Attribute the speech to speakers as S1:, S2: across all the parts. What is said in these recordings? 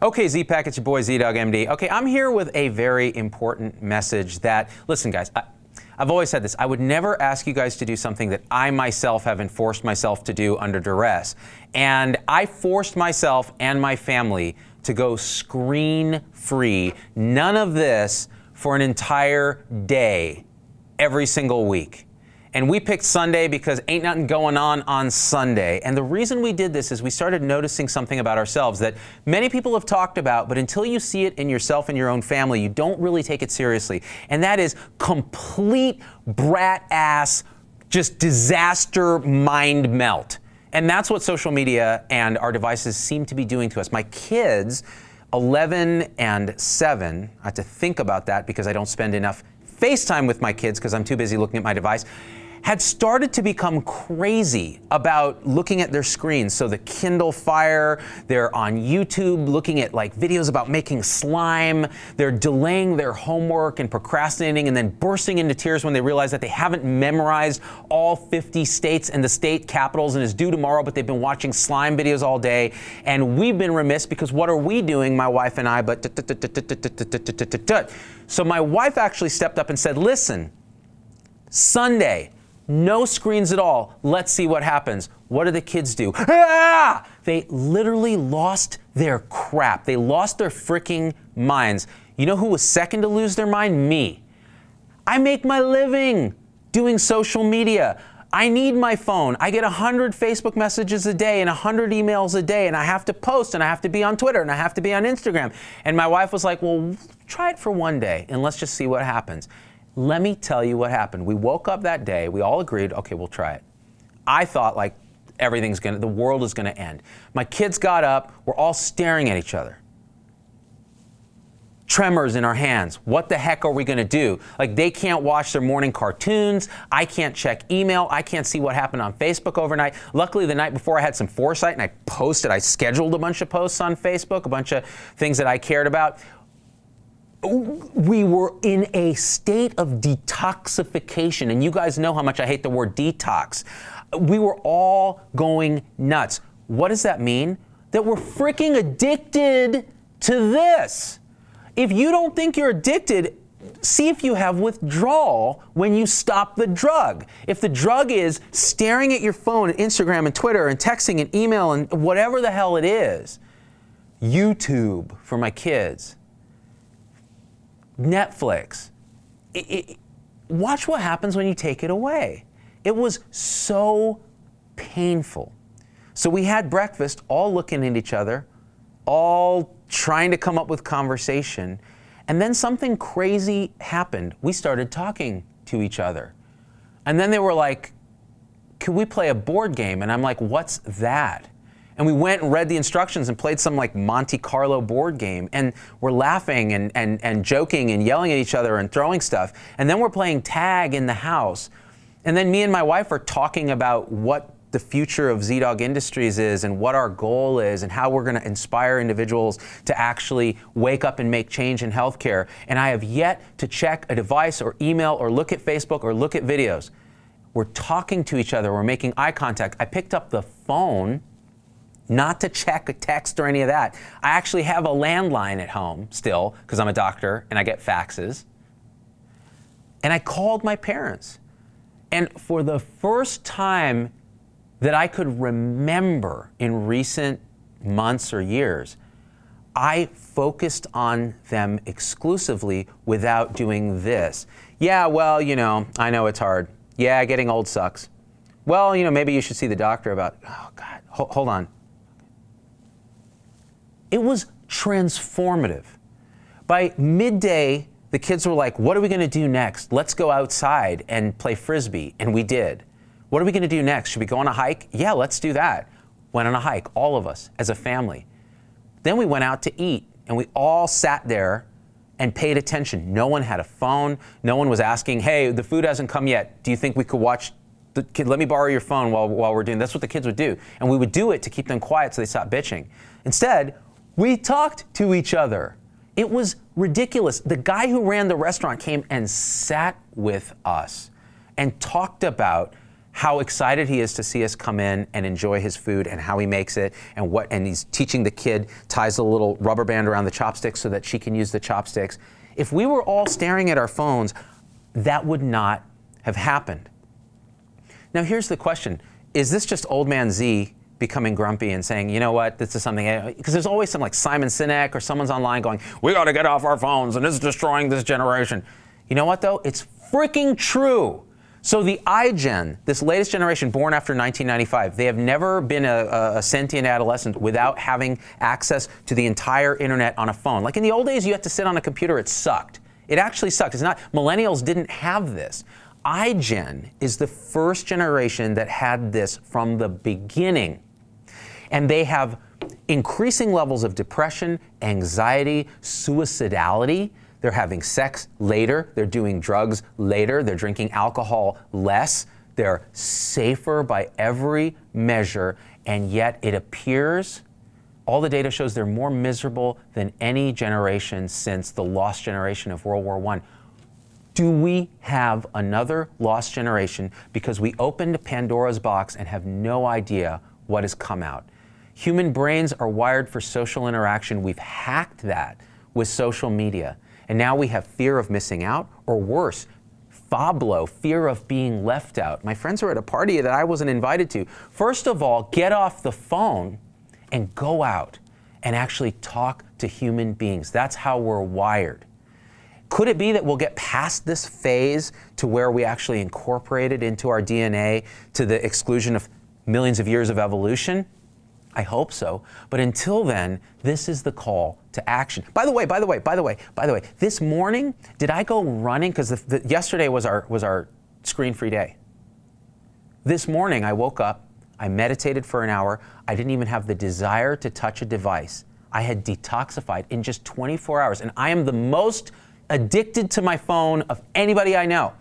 S1: Okay, Z-Pack, it's your boy Z-Dog MD. Okay, I'm here with a very important message that, listen guys, I've always said this, I would never ask you guys to do something that I myself haven't forced myself to do under duress. And I forced myself and my family to go screen-free, none of this, for an entire day, every single week. And we picked Sunday because ain't nothing going on Sunday. And the reason we did this is we started noticing something about ourselves that many people have talked about, but until you see it in yourself and your own family, you don't really take it seriously. And that is complete brat ass, just disaster mind melt. And that's what social media and our devices seem to be doing to us. My kids, 11 and 7, I have to think about that because I don't spend enough FaceTime with my kids because I'm too busy looking at my device, had started to become crazy about looking at their screens. So the Kindle Fire, they're on YouTube looking at like videos about making slime, they're delaying their homework and procrastinating and then bursting into tears when they realize that they haven't memorized all 50 states and the state capitals and is due tomorrow, but they've been watching slime videos all day. And we've been remiss because what are we doing, my wife and I, but so my wife actually stepped up and said, listen, Sunday, no screens at all. Let's see what happens. What do the kids do? Ah! They literally lost their crap. They lost their freaking minds. You know who was second to lose their mind? Me. I make my living doing social media. I need my phone. I get 100 Facebook messages a day and 100 emails a day, and I have to post, and I have to be on Twitter, and I have to be on Instagram. And my wife was like, well, try it for one day, and let's just see what happens. Let me tell you what happened. We woke up that day, we all agreed, okay, we'll try it. I thought like the world is gonna end. My kids got up, we're all staring at each other. Tremors in our hands. What the heck are we gonna do? Like they can't watch their morning cartoons, I can't check email, I can't see what happened on Facebook overnight. Luckily the night before I had some foresight and I scheduled a bunch of posts on Facebook, a bunch of things that I cared about. We were in a state of detoxification, and you guys know how much I hate the word detox. We were all going nuts. What does that mean? That we're freaking addicted to this. If you don't think you're addicted, see if you have withdrawal when you stop the drug. If the drug is staring at your phone and Instagram and Twitter and texting and email and whatever the hell it is, YouTube for my kids, Netflix. Watch what happens when you take it away. It was so painful. So we had breakfast, all looking at each other, all trying to come up with conversation, and then something crazy happened. We started talking to each other. And then they were like, can we play a board game? And I'm like, what's that? And we went and read the instructions and played some like Monte Carlo board game. And we're laughing and joking and yelling at each other and throwing stuff. And then we're playing tag in the house. And then me and my wife are talking about what the future of Z-Dog Industries is and what our goal is and how we're gonna inspire individuals to actually wake up and make change in healthcare. And I have yet to check a device or email or look at Facebook or look at videos. We're talking to each other, we're making eye contact. I picked up the phone not to check a text or any of that. I actually have a landline at home still, because I'm a doctor and I get faxes. And I called my parents. And for the first time that I could remember in recent months or years, I focused on them exclusively without doing this. Yeah, well, you know, I know it's hard. Yeah, getting old sucks. Well, you know, maybe you should see the doctor about, oh God, hold on. It was transformative. By midday, the kids were like, what are we gonna do next? Let's go outside and play Frisbee, and we did. What are we gonna do next? Should we go on a hike? Yeah, let's do that. Went on a hike, all of us, as a family. Then we went out to eat, and we all sat there and paid attention. No one had a phone. No one was asking, hey, the food hasn't come yet. Do you think we could watch the kid? Let me borrow your phone while we're doing, that's what the kids would do. And we would do it to keep them quiet so they stopped bitching. Instead, we talked to each other. It was ridiculous. The guy who ran the restaurant came and sat with us and talked about how excited he is to see us come in and enjoy his food and how he makes it and he's teaching the kid, ties a little rubber band around the chopsticks so that she can use the chopsticks. If we were all staring at our phones, that would not have happened. Now here's the question. Is this just old man Z becoming grumpy and saying, you know what, this is something, because there's always some like Simon Sinek or someone's online going, we got to get off our phones and it's destroying this generation. You know what though? It's freaking true. So the iGen, this latest generation born after 1995, they have never been a sentient adolescent without having access to the entire internet on a phone. Like in the old days, you had to sit on a computer, it sucked. It actually sucked. It's not, millennials didn't have this. iGen is the first generation that had this from the beginning. And they have increasing levels of depression, anxiety, suicidality. They're having sex later, they're doing drugs later, they're drinking alcohol less, they're safer by every measure, and yet it appears, all the data shows they're more miserable than any generation since the lost generation of World War I. Do we have another lost generation because we opened Pandora's box and have no idea what has come out? Human brains are wired for social interaction. We've hacked that with social media. And now we have fear of missing out, or worse, FOBLO, fear of being left out. My friends are at a party that I wasn't invited to. First of all, get off the phone and go out and actually talk to human beings. That's how we're wired. Could it be that we'll get past this phase to where we actually incorporate it into our DNA to the exclusion of millions of years of evolution? I hope so. But until then, this is the call to action. By the way, this morning, did I go running? Because yesterday was our screen-free day. This morning, I woke up, I meditated for an hour. I didn't even have the desire to touch a device. I had detoxified in just 24 hours. And I am the most addicted to my phone of anybody I know.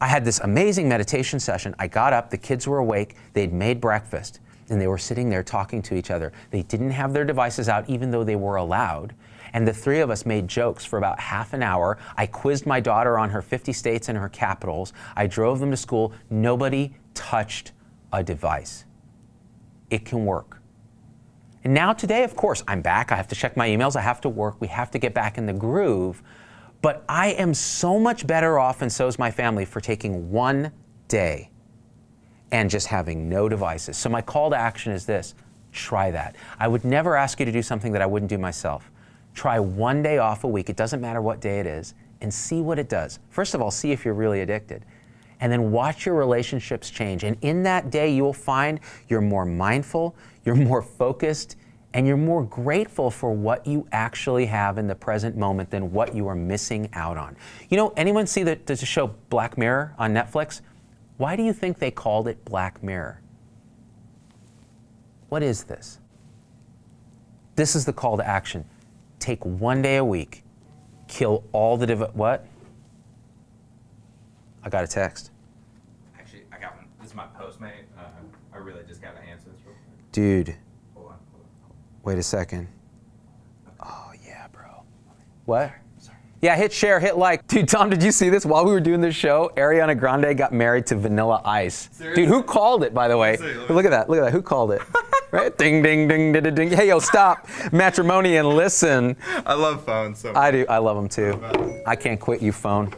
S1: I had this amazing meditation session. I got up, the kids were awake, they'd made breakfast. And they were sitting there talking to each other. They didn't have their devices out, even though they were allowed. And the three of us made jokes for about half an hour. I quizzed my daughter on her 50 states and her capitals. I drove them to school. Nobody touched a device. It can work. And now today, of course, I'm back. I have to check my emails. I have to work. We have to get back in the groove. But I am so much better off, and so is my family, for taking one day and just having no devices. So my call to action is this: try that. I would never ask you to do something that I wouldn't do myself. Try one day off a week, it doesn't matter what day it is, and see what it does. First of all, see if you're really addicted. And then watch your relationships change. And in that day, you will find you're more mindful, you're more focused, and you're more grateful for what you actually have in the present moment than what you are missing out on. You know, anyone see the show Black Mirror on Netflix? Why do you think they called it Black Mirror? What is this? This is the call to action. Take one day a week, kill all the what? I got a text.
S2: Actually, I got one. This is my Postmate. I really just got to answer this real quick.
S1: Dude.
S2: Hold on.
S1: Wait a second. Oh, yeah, bro. What? Yeah, hit share, hit like. Dude, Tom, did you see this? While we were doing this show, Ariana Grande got married to Vanilla Ice.
S2: Seriously?
S1: Dude, who called it, by the way? Look at that, Who called it? Right? Ding, ding, ding, ding, ding. Hey, yo, stop matrimony and listen.
S2: I love phones so much.
S1: I do, I love them too. I can't quit you, phone.